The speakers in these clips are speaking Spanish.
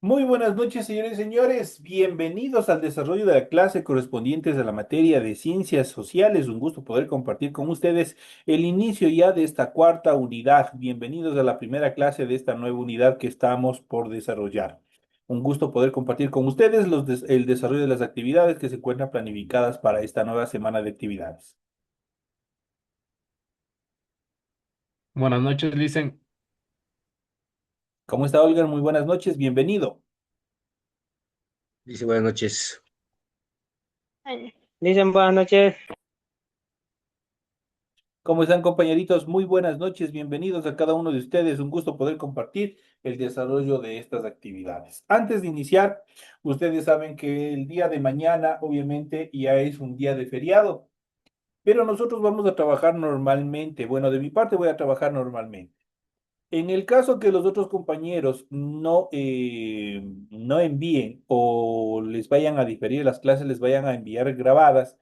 Muy buenas noches, señores y señores. Bienvenidos al desarrollo de la clase correspondientes a la materia de ciencias sociales. Un gusto poder compartir con ustedes el inicio ya de esta cuarta unidad. Bienvenidos a la primera clase de esta nueva unidad que estamos por desarrollar. Un gusto poder compartir con ustedes el desarrollo de las actividades que se encuentran planificadas para esta nueva semana de actividades. Buenas noches, Licen. ¿Cómo está, Olga? Muy buenas noches. Bienvenido. Dice buenas noches. Dicen buenas noches. ¿Cómo están, compañeritos? Muy buenas noches, bienvenidos a cada uno de ustedes. Un gusto poder compartir el desarrollo de estas actividades. Antes de iniciar, ustedes saben que el día de mañana, obviamente, ya es un día de feriado, pero nosotros vamos a trabajar normalmente. Bueno, de mi parte voy a trabajar normalmente. En el caso que los otros compañeros no envíen o les vayan a diferir las clases, les vayan a enviar grabadas,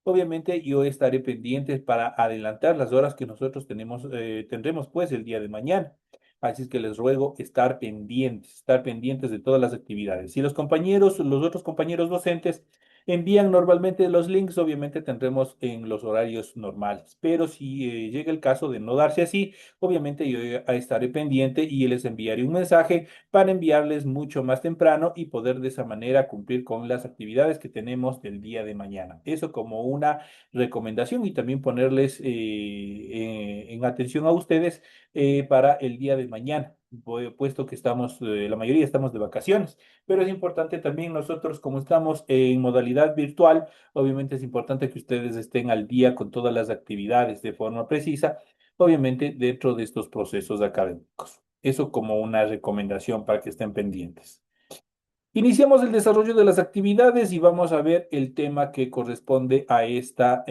obviamente yo estaré pendiente para adelantar las horas que nosotros tendremos pues el día de mañana. Así es que les ruego estar pendientes de todas las actividades. Si los otros compañeros docentes envían normalmente los links, obviamente tendremos en los horarios normales. Pero si llega el caso de no darse así, obviamente yo estaré pendiente y les enviaré un mensaje para enviarles mucho más temprano y poder de esa manera cumplir con las actividades que tenemos del día de mañana. Eso como una recomendación y también ponerles en atención a ustedes para el día de mañana. Puesto que la mayoría estamos de vacaciones, pero es importante también nosotros, como estamos en modalidad virtual, obviamente es importante que ustedes estén al día con todas las actividades de forma precisa, obviamente dentro de estos procesos académicos. Eso como una recomendación para que estén pendientes. Iniciamos el desarrollo de las actividades y vamos a ver el tema que corresponde a esta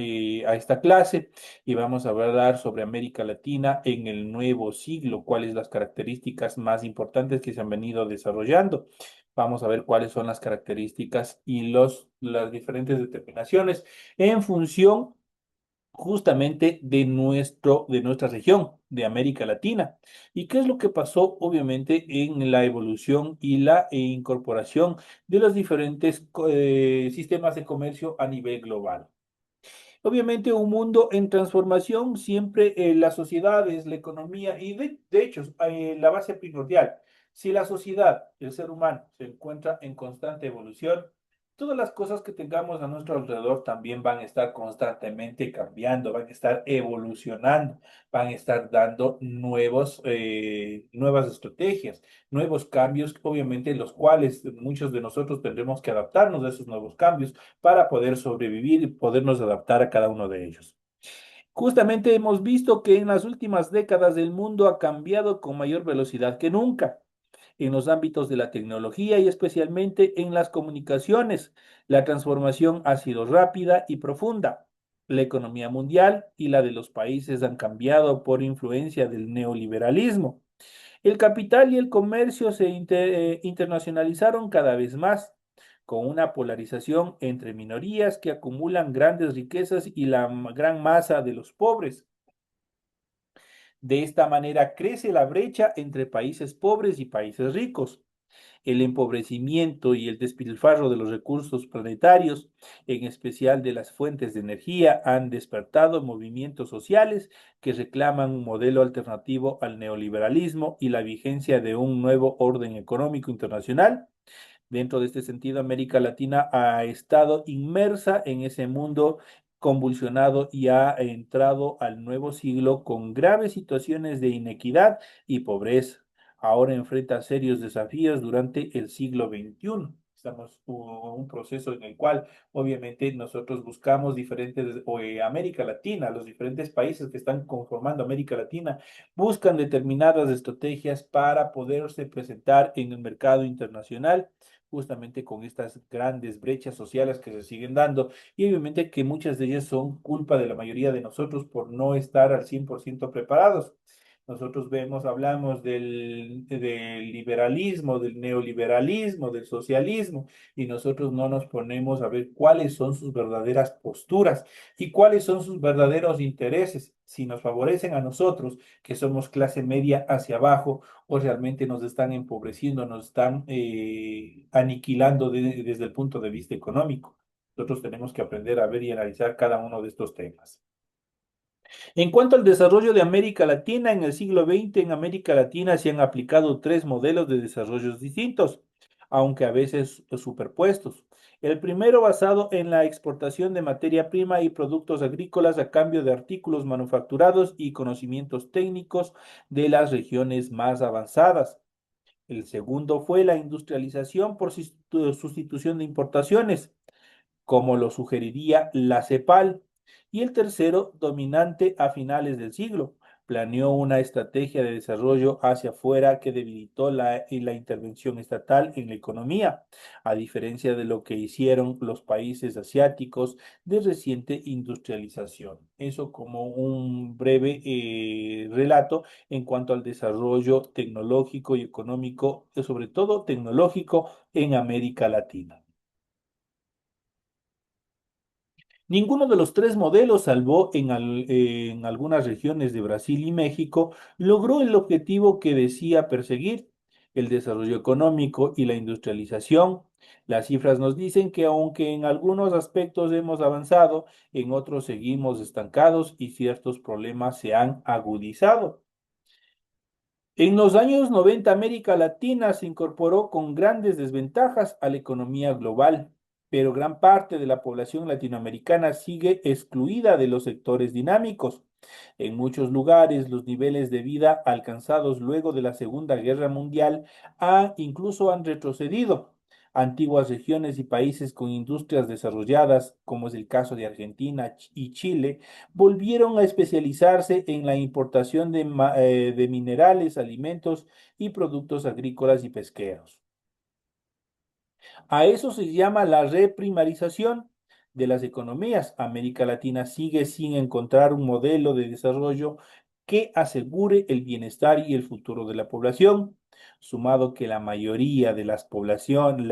clase y vamos a hablar sobre América Latina en el nuevo siglo, cuáles las características más importantes que se han venido desarrollando. Vamos a ver cuáles son las características y las diferentes determinaciones en función justamente de nuestra región, de América Latina. ¿Y qué es lo que pasó, obviamente, en la evolución y la incorporación de los diferentes sistemas de comercio a nivel global? Obviamente, un mundo en transformación, siempre las sociedades, la economía y de hecho, la base primordial, si la sociedad, el ser humano, se encuentra en constante evolución, todas las cosas que tengamos a nuestro alrededor también van a estar constantemente cambiando, van a estar evolucionando, van a estar dando nuevas estrategias, nuevos cambios, obviamente los cuales muchos de nosotros tendremos que adaptarnos a esos nuevos cambios para poder sobrevivir y podernos adaptar a cada uno de ellos. Justamente hemos visto que en las últimas décadas el mundo ha cambiado con mayor velocidad que nunca en los ámbitos de la tecnología y especialmente en las comunicaciones. La transformación ha sido rápida y profunda. La economía mundial y la de los países han cambiado por influencia del neoliberalismo. El capital y el comercio internacionalizaron cada vez más, con una polarización entre minorías que acumulan grandes riquezas y la gran masa de los pobres. De esta manera crece la brecha entre países pobres y países ricos. El empobrecimiento y el despilfarro de los recursos planetarios, en especial de las fuentes de energía, han despertado movimientos sociales que reclaman un modelo alternativo al neoliberalismo y la vigencia de un nuevo orden económico internacional. Dentro de este sentido, América Latina ha estado inmersa en ese mundo convulsionado y ha entrado al nuevo siglo con graves situaciones de inequidad y pobreza. Ahora enfrenta serios desafíos durante el siglo XXI. Estamos en un proceso en el cual obviamente nosotros buscamos América Latina, los diferentes países que están conformando América Latina, buscan determinadas estrategias para poderse presentar en el mercado internacional justamente con estas grandes brechas sociales que se siguen dando y obviamente que muchas de ellas son culpa de la mayoría de nosotros por no estar al 100% preparados. Nosotros vemos, hablamos del liberalismo, del neoliberalismo, del socialismo, y nosotros no nos ponemos a ver cuáles son sus verdaderas posturas y cuáles son sus verdaderos intereses, si nos favorecen a nosotros, que somos clase media hacia abajo, o realmente nos están empobreciendo, nos están aniquilando desde el punto de vista económico. Nosotros tenemos que aprender a ver y analizar cada uno de estos temas. En cuanto al desarrollo de América Latina, en el siglo XX en América Latina se han aplicado tres modelos de desarrollos distintos, aunque a veces superpuestos. El primero basado en la exportación de materia prima y productos agrícolas a cambio de artículos manufacturados y conocimientos técnicos de las regiones más avanzadas. El segundo fue la industrialización por sustitución de importaciones como lo sugeriría la CEPAL. Y el tercero, dominante a finales del siglo, planeó una estrategia de desarrollo hacia afuera que debilitó la intervención estatal en la economía, a diferencia de lo que hicieron los países asiáticos de reciente industrialización. Eso como un breve relato en cuanto al desarrollo tecnológico y económico, sobre todo tecnológico en América Latina. Ninguno de los tres modelos, salvo en algunas regiones de Brasil y México, logró el objetivo que decía perseguir, el desarrollo económico y la industrialización. Las cifras nos dicen que aunque en algunos aspectos hemos avanzado, en otros seguimos estancados y ciertos problemas se han agudizado. En los años 90, América Latina se incorporó con grandes desventajas a la economía global, pero gran parte de la población latinoamericana sigue excluida de los sectores dinámicos. En muchos lugares, los niveles de vida alcanzados luego de la Segunda Guerra Mundial incluso han retrocedido. Antiguas regiones y países con industrias desarrolladas, como es el caso de Argentina y Chile, volvieron a especializarse en la importación de minerales, alimentos y productos agrícolas y pesqueros. A eso se llama la reprimarización de las economías. América Latina sigue sin encontrar un modelo de desarrollo que asegure el bienestar y el futuro de la población, sumado que la mayoría de las población,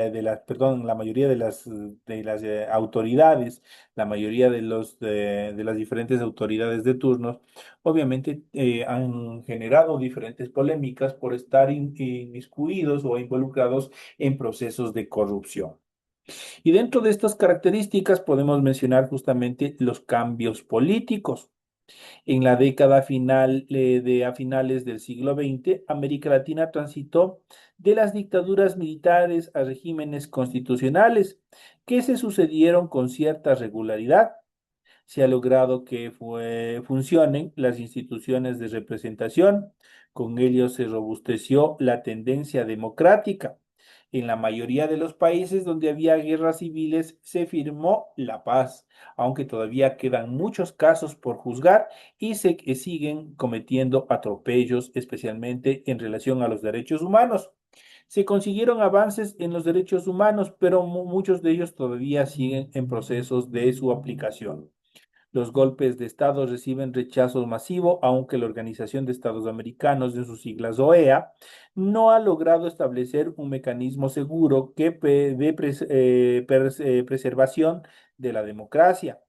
perdón, la mayoría de las autoridades, la mayoría de las diferentes autoridades de turnos, obviamente han generado diferentes polémicas por estar inmiscuidos o involucrados en procesos de corrupción. Y dentro de estas características podemos mencionar justamente los cambios políticos. En la década final a finales del siglo XX, América Latina transitó de las dictaduras militares a regímenes constitucionales que se sucedieron con cierta regularidad. Se ha logrado que funcionen las instituciones de representación. Con ello se robusteció la tendencia democrática. En la mayoría de los países donde había guerras civiles se firmó la paz, aunque todavía quedan muchos casos por juzgar y se siguen cometiendo atropellos, especialmente en relación a los derechos humanos. Se consiguieron avances en los derechos humanos, pero muchos de ellos todavía siguen en procesos de su aplicación. Los golpes de Estado reciben rechazo masivo, aunque la Organización de Estados Americanos, de sus siglas OEA, no ha logrado establecer un mecanismo seguro de preservación de la democracia.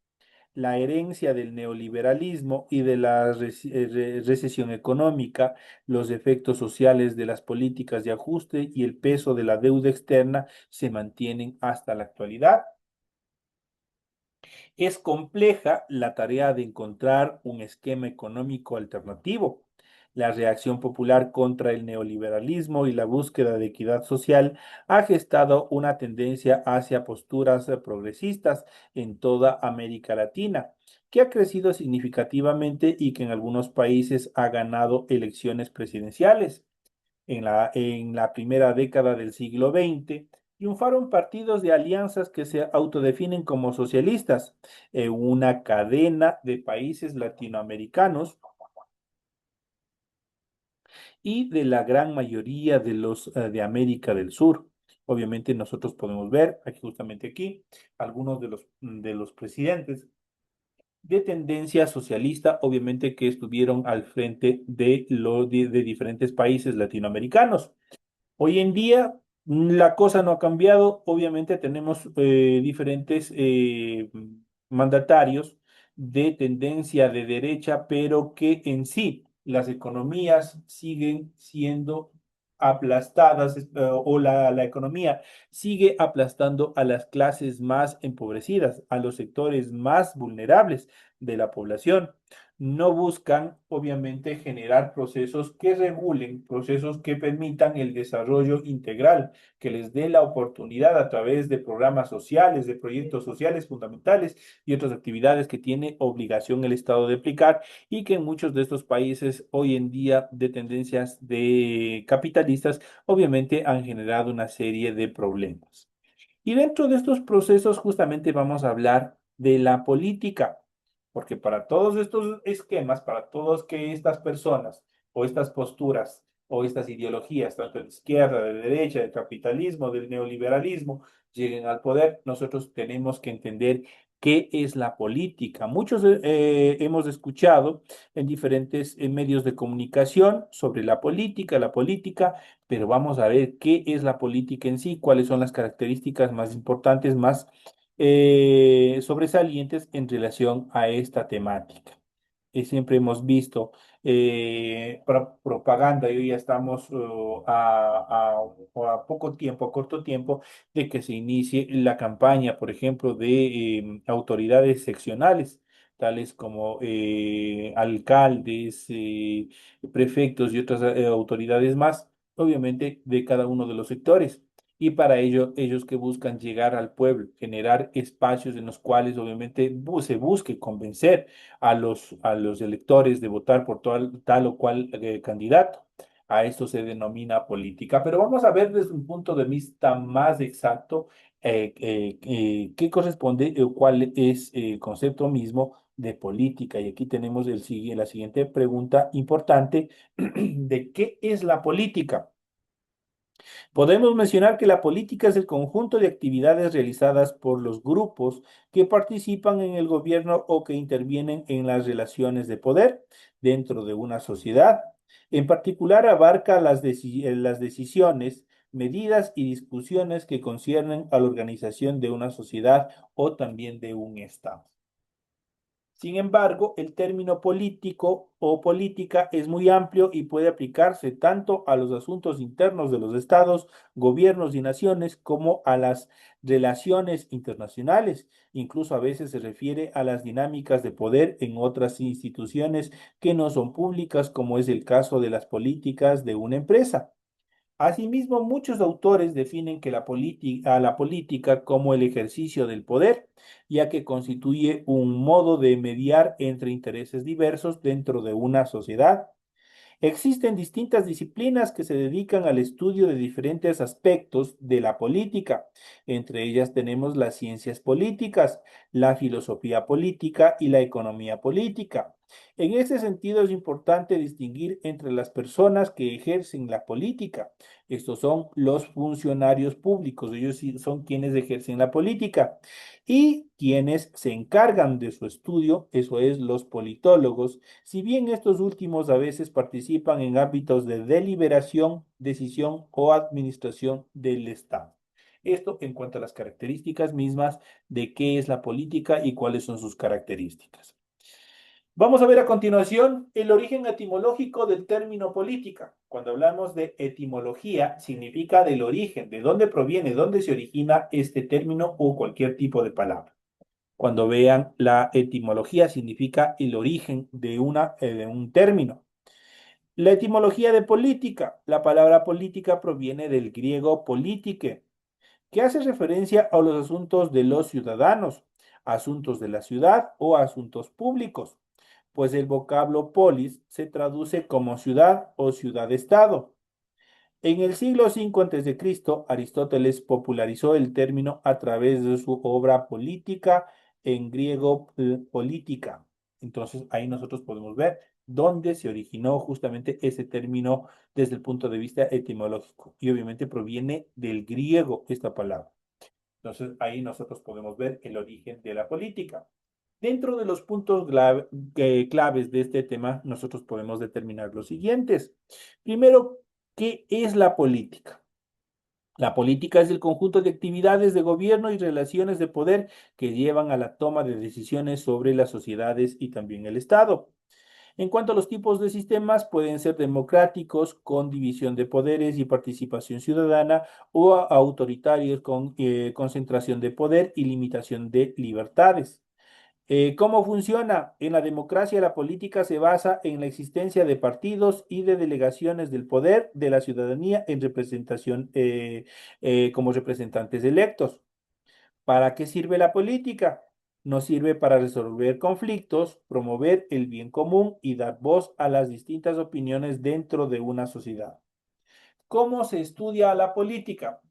La herencia del neoliberalismo y de la recesión económica, los efectos sociales de las políticas de ajuste y el peso de la deuda externa se mantienen hasta la actualidad. Es compleja la tarea de encontrar un esquema económico alternativo. La reacción popular contra el neoliberalismo y la búsqueda de equidad social ha gestado una tendencia hacia posturas progresistas en toda América Latina, que ha crecido significativamente y que en algunos países ha ganado elecciones presidenciales. En la primera década del siglo XX, triunfaron partidos de alianzas que se autodefinen como socialistas en una cadena de países latinoamericanos y de la gran mayoría de los de América del Sur. Obviamente nosotros podemos ver aquí justamente aquí algunos de los presidentes de tendencia socialista, obviamente que estuvieron al frente de diferentes países latinoamericanos. Hoy en día la cosa no ha cambiado. Obviamente tenemos diferentes mandatarios de tendencia de derecha, pero que en sí las economías siguen siendo aplastadas, o la economía sigue aplastando a las clases más empobrecidas, a los sectores más vulnerables de la población. No buscan, obviamente, generar procesos que regulen, procesos que permitan el desarrollo integral, que les dé la oportunidad a través de programas sociales, de proyectos sociales fundamentales y otras actividades que tiene obligación el Estado de aplicar y que en muchos de estos países hoy en día de tendencias de capitalistas, obviamente han generado una serie de problemas. Y dentro de estos procesos justamente vamos a hablar de la política, porque para todos estos esquemas, para todas que estas personas o estas posturas o estas ideologías, tanto de izquierda, de derecha, del capitalismo, del neoliberalismo, lleguen al poder, nosotros tenemos que entender qué es la política. Muchos hemos escuchado en diferentes medios de comunicación sobre la política, pero vamos a ver qué es la política en sí, cuáles son las características más importantes, más sobresalientes en relación a esta temática. Siempre hemos visto propaganda y hoy ya estamos a poco tiempo, a corto tiempo, de que se inicie la campaña, por ejemplo, de autoridades seccionales, tales como alcaldes, prefectos y otras autoridades más, obviamente de cada uno de los sectores. Y para ello, ellos que buscan llegar al pueblo, generar espacios en los cuales obviamente se busque convencer a los electores de votar por tal o cual candidato. A esto se denomina política. Pero vamos a ver desde un punto de vista más exacto qué corresponde o cuál es el concepto mismo de política. Y aquí tenemos la siguiente pregunta importante de qué es la política. Podemos mencionar que la política es el conjunto de actividades realizadas por los grupos que participan en el gobierno o que intervienen en las relaciones de poder dentro de una sociedad. En particular, abarca las decisiones, medidas y discusiones que conciernen a la organización de una sociedad o también de un Estado. Sin embargo, el término político o política es muy amplio y puede aplicarse tanto a los asuntos internos de los estados, gobiernos y naciones como a las relaciones internacionales. Incluso a veces se refiere a las dinámicas de poder en otras instituciones que no son públicas, como es el caso de las políticas de una empresa. Asimismo, muchos autores definen que a la política como el ejercicio del poder, ya que constituye un modo de mediar entre intereses diversos dentro de una sociedad. Existen distintas disciplinas que se dedican al estudio de diferentes aspectos de la política. Entre ellas tenemos las ciencias políticas, la filosofía política y la economía política. En ese sentido es importante distinguir entre las personas que ejercen la política. Estos son los funcionarios públicos, ellos sí son quienes ejercen la política. Y quienes se encargan de su estudio, eso es, los politólogos, si bien estos últimos a veces participan en ámbitos de deliberación, decisión o administración del Estado. Esto en cuanto a las características mismas de qué es la política y cuáles son sus características. Vamos a ver a continuación el origen etimológico del término política. Cuando hablamos de etimología, significa del origen, de dónde proviene, dónde se origina este término o cualquier tipo de palabra. Cuando vean la etimología, significa el origen de un término. La etimología de política. La palabra política proviene del griego politike, que hace referencia a los asuntos de los ciudadanos, asuntos de la ciudad o asuntos públicos, pues el vocablo polis se traduce como ciudad o ciudad-estado. En el siglo V a.C., Aristóteles popularizó el término a través de su obra Política, en griego política. Entonces ahí nosotros podemos ver dónde se originó justamente ese término desde el punto de vista etimológico. Y obviamente proviene del griego esta palabra. Entonces ahí nosotros podemos ver el origen de la política. Dentro de los puntos claves de este tema, nosotros podemos determinar los siguientes. Primero, ¿qué es la política? La política es el conjunto de actividades de gobierno y relaciones de poder que llevan a la toma de decisiones sobre las sociedades y también el Estado. En cuanto a los tipos de sistemas, pueden ser democráticos, con división de poderes y participación ciudadana, o autoritarios con concentración de poder y limitación de libertades. ¿Cómo funciona? En la democracia, la política se basa en la existencia de partidos y de delegaciones del poder de la ciudadanía en representación como representantes electos. ¿Para qué sirve la política? Nos sirve para resolver conflictos, promover el bien común y dar voz a las distintas opiniones dentro de una sociedad. ¿Cómo se estudia la política?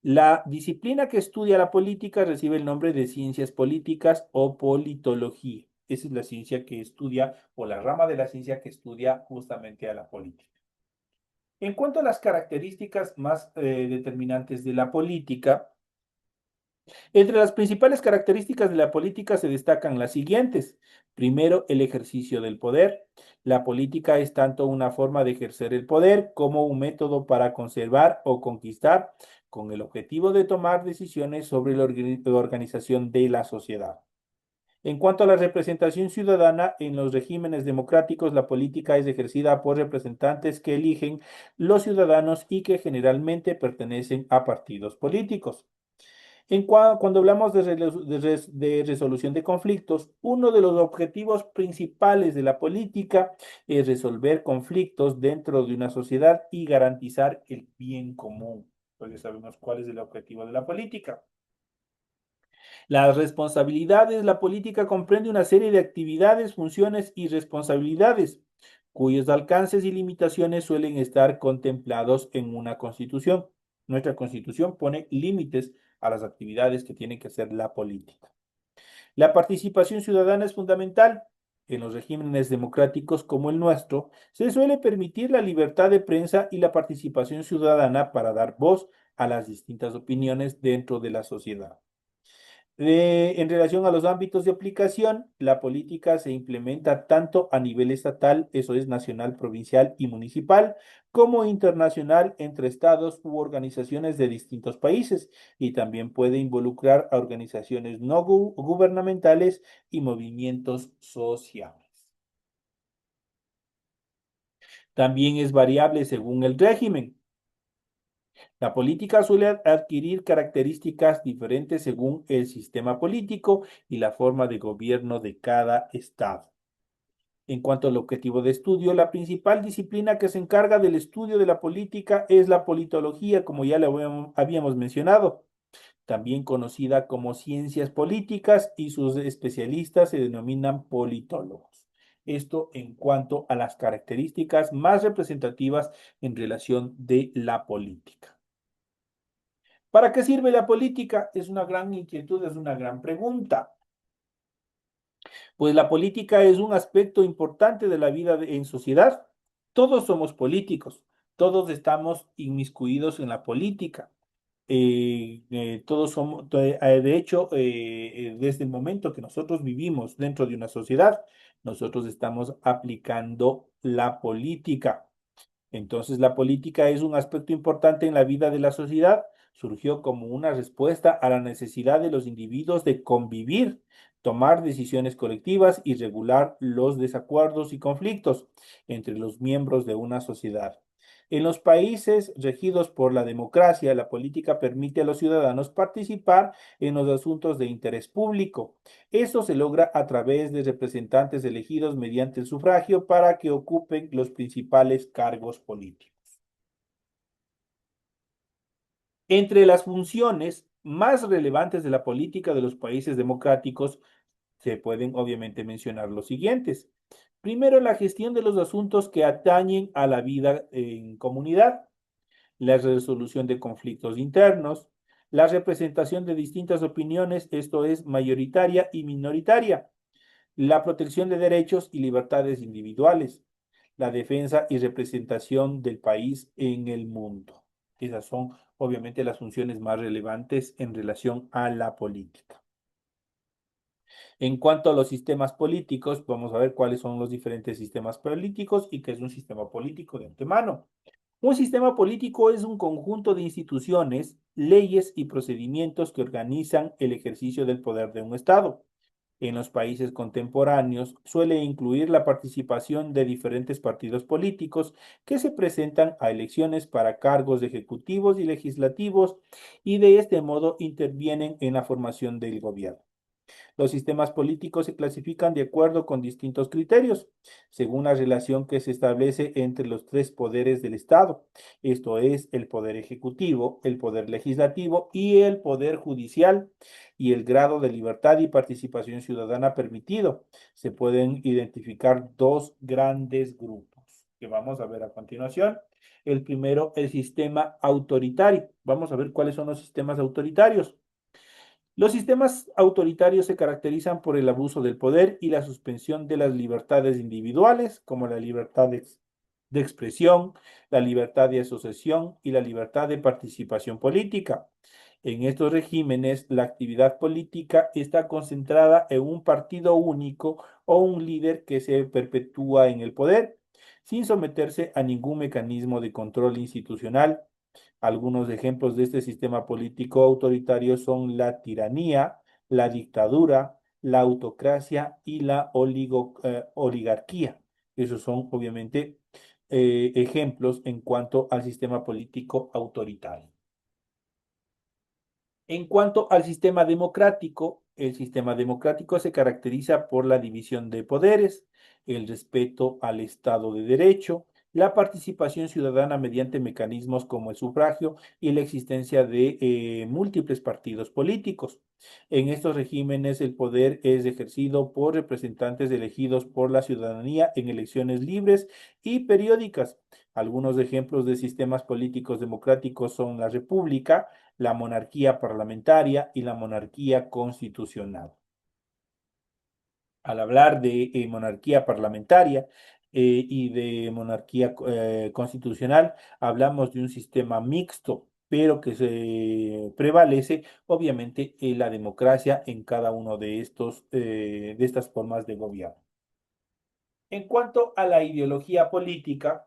La disciplina que estudia la política recibe el nombre de ciencias políticas o politología. Esa es la ciencia que estudia o la rama de la ciencia que estudia justamente a la política. En cuanto a las características más determinantes de la política, entre las principales características de la política se destacan las siguientes. Primero, el ejercicio del poder. La política es tanto una forma de ejercer el poder como un método para conservar o conquistar con el objetivo de tomar decisiones sobre la organización de la sociedad. En cuanto a la representación ciudadana, en los regímenes democráticos la política es ejercida por representantes que eligen los ciudadanos y que generalmente pertenecen a partidos políticos. Cuando hablamos de resolución de conflictos, uno de los objetivos principales de la política es resolver conflictos dentro de una sociedad y garantizar el bien común. Pues ya sabemos cuál es el objetivo de la política. Las responsabilidades, la política comprende una serie de actividades, funciones y responsabilidades cuyos alcances y limitaciones suelen estar contemplados en una constitución. Nuestra constitución pone límites a las actividades que tiene que hacer la política. La participación ciudadana es fundamental. En los regímenes democráticos como el nuestro, se suele permitir la libertad de prensa y la participación ciudadana para dar voz a las distintas opiniones dentro de la sociedad. En relación a los ámbitos de aplicación, la política se implementa tanto a nivel estatal, eso es nacional, provincial y municipal, como internacional entre estados u organizaciones de distintos países, y también puede involucrar a organizaciones no gubernamentales y movimientos sociales. También es variable según el régimen. La política suele adquirir características diferentes según el sistema político y la forma de gobierno de cada estado. En cuanto al objetivo de estudio, la principal disciplina que se encarga del estudio de la política es la politología, como ya le habíamos mencionado, también conocida como ciencias políticas, y sus especialistas se denominan politólogos. Esto en cuanto a las características más representativas en relación de la política. ¿Para qué sirve la política? Es una gran inquietud, es una gran pregunta. Pues la política es un aspecto importante de la vida en sociedad. Todos somos políticos, todos estamos inmiscuidos en la política. Todos somos, de hecho, desde el momento que nosotros vivimos dentro de una sociedad, nosotros estamos aplicando la política. Entonces, la política es un aspecto importante en la vida de la sociedad. Surgió como una respuesta a la necesidad de los individuos de convivir, tomar decisiones colectivas y regular los desacuerdos y conflictos entre los miembros de una sociedad. En los países regidos por la democracia, la política permite a los ciudadanos participar en los asuntos de interés público. Esto se logra a través de representantes elegidos mediante el sufragio para que ocupen los principales cargos políticos. Entre las funciones más relevantes de la política de los países democráticos se pueden obviamente mencionar los siguientes. Primero, la gestión de los asuntos que atañen a la vida en comunidad, la resolución de conflictos internos, la representación de distintas opiniones, esto es mayoritaria y minoritaria, la protección de derechos y libertades individuales, la defensa y representación del país en el mundo. Esas son obviamente las funciones más relevantes en relación a la política. En cuanto a los sistemas políticos, vamos a ver cuáles son los diferentes sistemas políticos y qué es un sistema político de antemano. Un sistema político es un conjunto de instituciones, leyes y procedimientos que organizan el ejercicio del poder de un Estado. En los países contemporáneos suele incluir la participación de diferentes partidos políticos que se presentan a elecciones para cargos ejecutivos y legislativos y de este modo intervienen en la formación del gobierno. Los sistemas políticos se clasifican de acuerdo con distintos criterios, según la relación que se establece entre los tres poderes del Estado, esto es el poder ejecutivo, el poder legislativo y el poder judicial, y el grado de libertad y participación ciudadana permitido. Se pueden identificar dos grandes grupos que vamos a ver a continuación. El primero, el sistema autoritario. Vamos a ver cuáles son los sistemas autoritarios. Los sistemas autoritarios se caracterizan por el abuso del poder y la suspensión de las libertades individuales, como la libertad de expresión, la libertad de asociación y la libertad de participación política. En estos regímenes, la actividad política está concentrada en un partido único o un líder que se perpetúa en el poder, sin someterse a ningún mecanismo de control institucional. Algunos ejemplos de este sistema político autoritario son la tiranía, la dictadura, la autocracia y la oligarquía. Esos son obviamente ejemplos en cuanto al sistema político autoritario. En cuanto al sistema democrático, el sistema democrático se caracteriza por la división de poderes, el respeto al Estado de Derecho, la participación ciudadana mediante mecanismos como el sufragio y la existencia de múltiples partidos políticos. En estos regímenes el poder es ejercido por representantes elegidos por la ciudadanía en elecciones libres y periódicas. Algunos ejemplos de sistemas políticos democráticos son la república, la monarquía parlamentaria y la monarquía constitucional. Al hablar de monarquía parlamentaria y de monarquía constitucional, hablamos de un sistema mixto, pero que se prevalece obviamente la democracia en cada uno de estas formas de gobierno. En cuanto a la ideología política,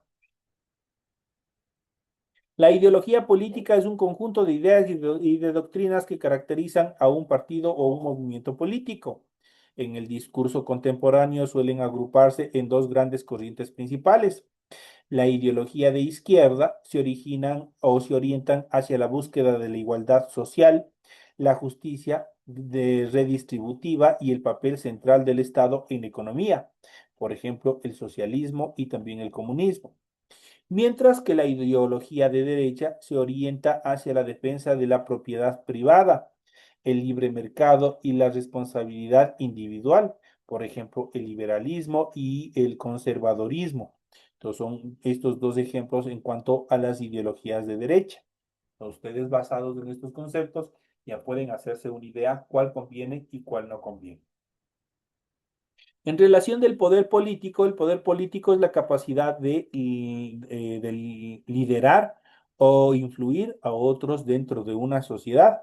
la ideología política es un conjunto de ideas y de doctrinas que caracterizan a un partido o un movimiento político. En el discurso contemporáneo suelen agruparse en dos grandes corrientes principales. La ideología de izquierda se originan o se orientan hacia la búsqueda de la igualdad social, la justicia redistributiva y el papel central del Estado en la economía, por ejemplo, el socialismo y también el comunismo, mientras que la ideología de derecha se orienta hacia la defensa de la propiedad privada, el libre mercado y la responsabilidad individual, por ejemplo, el liberalismo y el conservadorismo. Entonces son estos dos ejemplos en cuanto a las ideologías de derecha. Ustedes basados en estos conceptos ya pueden hacerse una idea cuál conviene y cuál no conviene. En relación del poder político, el poder político es la capacidad de liderar o influir a otros dentro de una sociedad,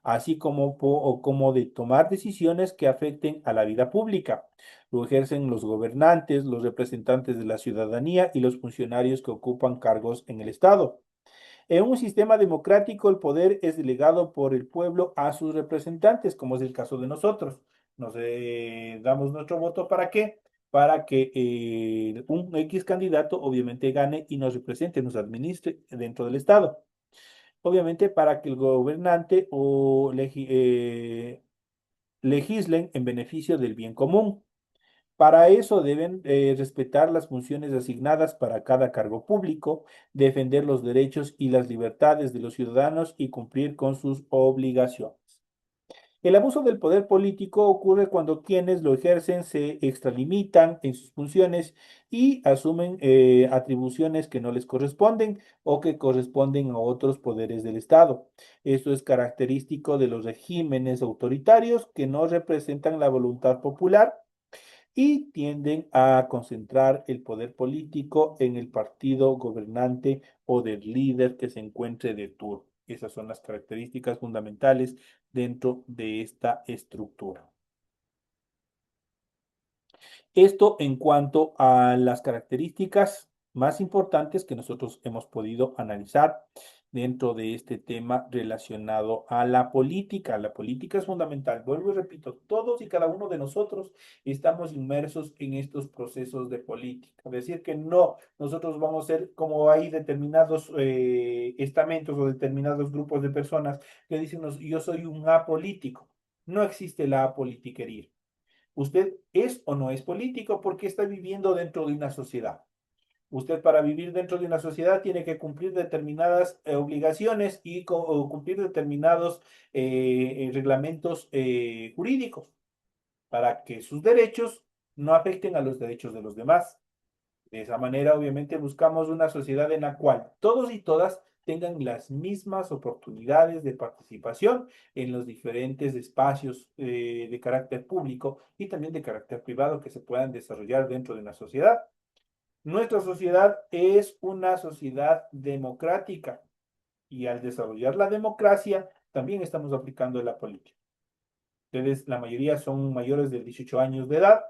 así como de tomar decisiones que afecten a la vida pública. Lo ejercen los gobernantes, los representantes de la ciudadanía y los funcionarios que ocupan cargos en el Estado. En un sistema democrático, el poder es delegado por el pueblo a sus representantes, como es el caso de nosotros. Nos damos nuestro voto ¿para qué? Para que un X candidato obviamente gane y nos represente, nos administre dentro del Estado. Obviamente para que el gobernante legislen en beneficio del bien común. Para eso deben respetar las funciones asignadas para cada cargo público, defender los derechos y las libertades de los ciudadanos y cumplir con sus obligaciones. El abuso del poder político ocurre cuando quienes lo ejercen se extralimitan en sus funciones y asumen atribuciones que no les corresponden o que corresponden a otros poderes del Estado. Esto es característico de los regímenes autoritarios que no representan la voluntad popular y tienden a concentrar el poder político en el partido gobernante o del líder que se encuentre de turno. Esas son las características fundamentales dentro de esta estructura. Esto en cuanto a las características más importantes que nosotros hemos podido analizar dentro de este tema relacionado a la política. La política es fundamental. Vuelvo y repito, todos y cada uno de nosotros estamos inmersos en estos procesos de política. Es decir, que no, nosotros vamos a ser como hay determinados estamentos o determinados grupos de personas que dicen, yo soy un apolítico. No existe la apolitiquería. Usted es o no es político porque está viviendo dentro de una sociedad. Usted para vivir dentro de una sociedad tiene que cumplir determinadas obligaciones y o cumplir determinados reglamentos jurídicos para que sus derechos no afecten a los derechos de los demás. De esa manera, obviamente, buscamos una sociedad en la cual todos y todas tengan las mismas oportunidades de participación en los diferentes espacios de carácter público y también de carácter privado que se puedan desarrollar dentro de una sociedad. Nuestra sociedad es una sociedad democrática y al desarrollar la democracia también estamos aplicando la política. Ustedes, la mayoría son mayores de 18 años de edad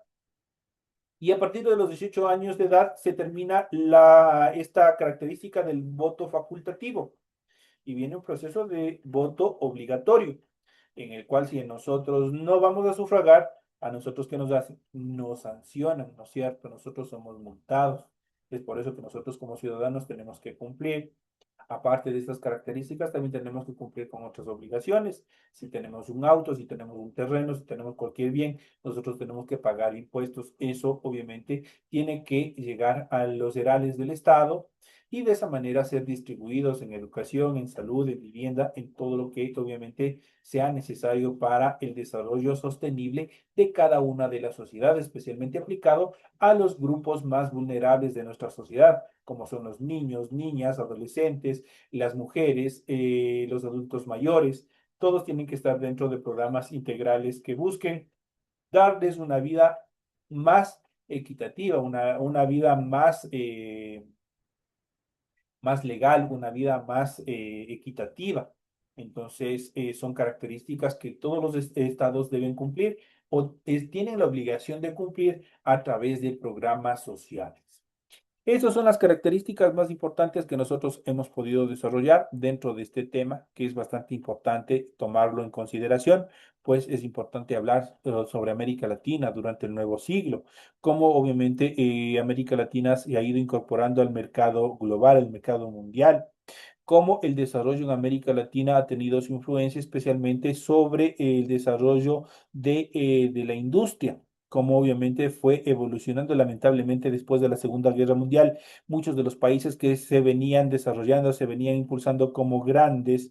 y a partir de los 18 años de edad se termina esta característica del voto facultativo y viene un proceso de voto obligatorio, en el cual si nosotros no vamos a sufragar, a nosotros ¿qué nos hacen? Nos sancionan, ¿no es cierto? Nosotros somos multados. Es por eso que nosotros como ciudadanos tenemos que cumplir. Aparte de estas características, también tenemos que cumplir con otras obligaciones. Si tenemos un auto, si tenemos un terreno, si tenemos cualquier bien, nosotros tenemos que pagar impuestos. Eso obviamente tiene que llegar a los herales del Estado y de esa manera ser distribuidos en educación, en salud, en vivienda, en todo lo que obviamente sea necesario para el desarrollo sostenible de cada una de las sociedades, especialmente aplicado a los grupos más vulnerables de nuestra sociedad, como son los niños, niñas, adolescentes, las mujeres, los adultos mayores. Todos tienen que estar dentro de programas integrales que busquen darles una vida más equitativa, una vida más legal, una vida más equitativa. Entonces, son características que todos los estados deben cumplir o tienen la obligación de cumplir a través de programas sociales. Esas son las características más importantes que nosotros hemos podido desarrollar dentro de este tema, que es bastante importante tomarlo en consideración, pues es importante hablar sobre América Latina durante el nuevo siglo, cómo obviamente América Latina se ha ido incorporando al mercado global, al mercado mundial, cómo el desarrollo en América Latina ha tenido su influencia especialmente sobre el desarrollo de la industria, cómo obviamente fue evolucionando lamentablemente después de la Segunda Guerra Mundial. Muchos de los países que se venían desarrollando, se venían impulsando como grandes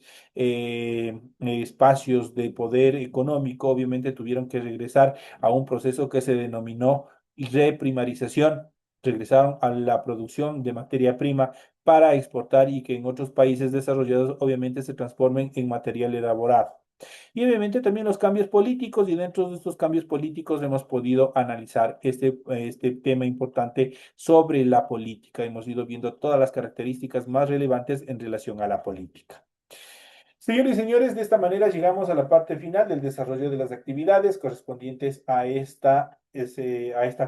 espacios de poder económico, obviamente tuvieron que regresar a un proceso que se denominó reprimarización. Regresaron a la producción de materia prima para exportar y que en otros países desarrollados obviamente se transformen en material elaborado. Y obviamente también los cambios políticos y dentro de estos cambios políticos hemos podido analizar este tema importante sobre la política. Hemos ido viendo todas las características más relevantes en relación a la política. Señores y señores, de esta manera llegamos a la parte final del desarrollo de las actividades correspondientes a esta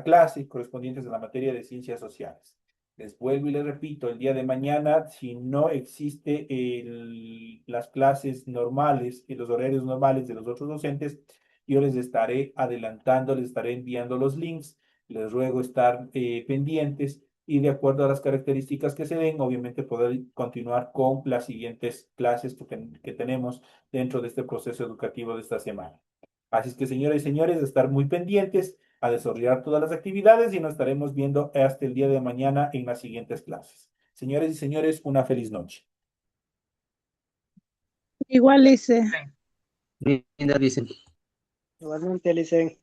clase, correspondientes a la materia de ciencias sociales. Les vuelvo y les repito, el día de mañana, si no existe las clases normales y los horarios normales de los otros docentes, yo les estaré adelantando, les estaré enviando los links, les ruego estar pendientes y de acuerdo a las características que se den, obviamente poder continuar con las siguientes clases que tenemos dentro de este proceso educativo de esta semana. Así es que, señoras y señores, estar muy pendientes a desarrollar todas las actividades y nos estaremos viendo hasta el día de mañana en las siguientes clases. Señores y señores, una feliz noche. Igual, Lice. Linda, dicen. Igualmente, Licen.